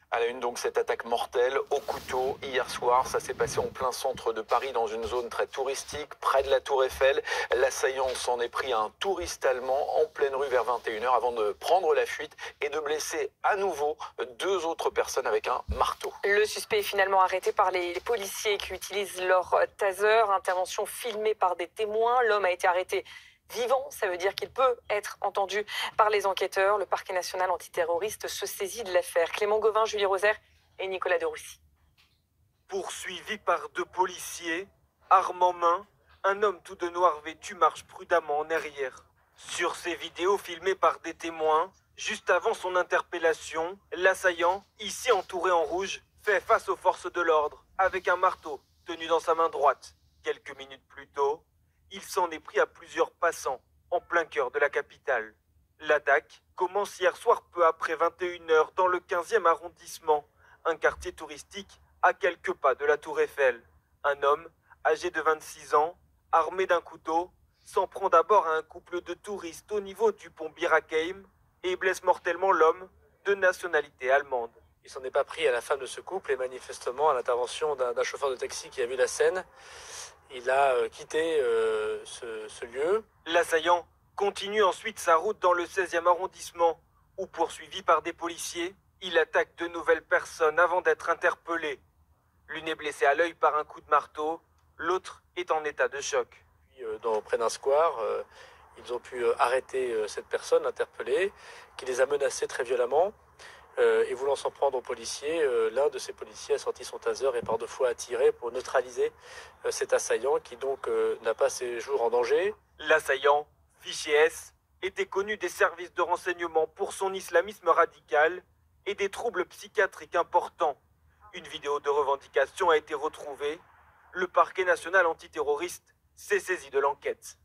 À la une, donc, cette attaque mortelle au couteau hier soir. Ça s'est passé en plein centre de Paris, dans une zone très touristique, près de la Tour Eiffel. L'assaillant s'en est pris à un touriste allemand en pleine rue vers 21h avant de prendre la fuite et de blesser à nouveau deux autres personnes avec un marteau. Le suspect est finalement arrêté par les policiers qui utilisent leur taser. Intervention filmée par des témoins. L'homme a été arrêté vivant, ça veut dire qu'il peut être entendu par les enquêteurs. Le parquet national antiterroriste se saisit de l'affaire. Clément Gauvin, Julie Rosaire et Nicolas de Roussy. Poursuivi par deux policiers, arme en main, un homme tout de noir vêtu marche prudemment en arrière. Sur ces vidéos filmées par des témoins, juste avant son interpellation, l'assaillant, ici entouré en rouge, fait face aux forces de l'ordre avec un marteau tenu dans sa main droite. Quelques minutes plus tôt, il s'en est pris à plusieurs passants en plein cœur de la capitale. L'attaque commence hier soir peu après 21h dans le 15e arrondissement, un quartier touristique à quelques pas de la Tour Eiffel. Un homme, âgé de 26 ans, armé d'un couteau, s'en prend d'abord à un couple de touristes au niveau du pont Bir Hakeim et blesse mortellement l'homme de nationalité allemande. Il s'en est pas pris à la femme de ce couple et manifestement à l'intervention d'un chauffeur de taxi qui a vu la scène, il a quitté ce lieu. L'assaillant continue ensuite sa route dans le 16e arrondissement où, poursuivi par des policiers, il attaque de nouvelles personnes avant d'être interpellé. L'une est blessée à l'œil par un coup de marteau, l'autre est en état de choc. Puis, près d'un square, ils ont pu arrêter cette personne interpellée qui les a menacés très violemment. Et voulant s'en prendre aux policiers, l'un de ces policiers a sorti son taser et par deux fois a tiré pour neutraliser cet assaillant qui donc n'a pas ses jours en danger. L'assaillant, fiché S, était connu des services de renseignement pour son islamisme radical et des troubles psychiatriques importants. Une vidéo de revendication a été retrouvée. Le parquet national antiterroriste s'est saisi de l'enquête.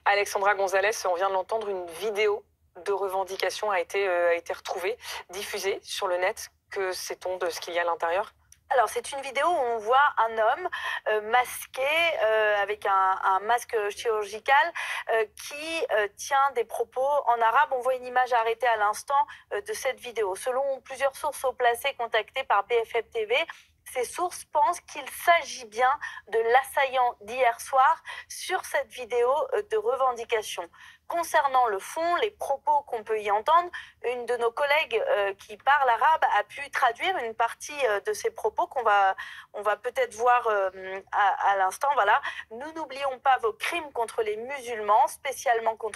Alexandra Gonzalez, on vient de l'entendre, une vidéo de revendication a été retrouvée, diffusée sur le net. Que sait-on de ce qu'il y a à l'intérieur ? Alors, c'est une vidéo où on voit un homme masqué avec un masque chirurgical qui tient des propos en arabe. On voit une image arrêtée à l'instant de cette vidéo. Selon plusieurs sources haut placées contactées par BFM TV, ces sources pensent qu'il s'agit bien de l'assaillant d'hier soir sur cette vidéo de revendication. Concernant le fond, les propos qu'on peut y entendre, une de nos collègues qui parle arabe a pu traduire une partie de ces propos qu'on va peut-être voir à l'instant. Voilà. Nous n'oublions pas vos crimes contre les musulmans, spécialement contre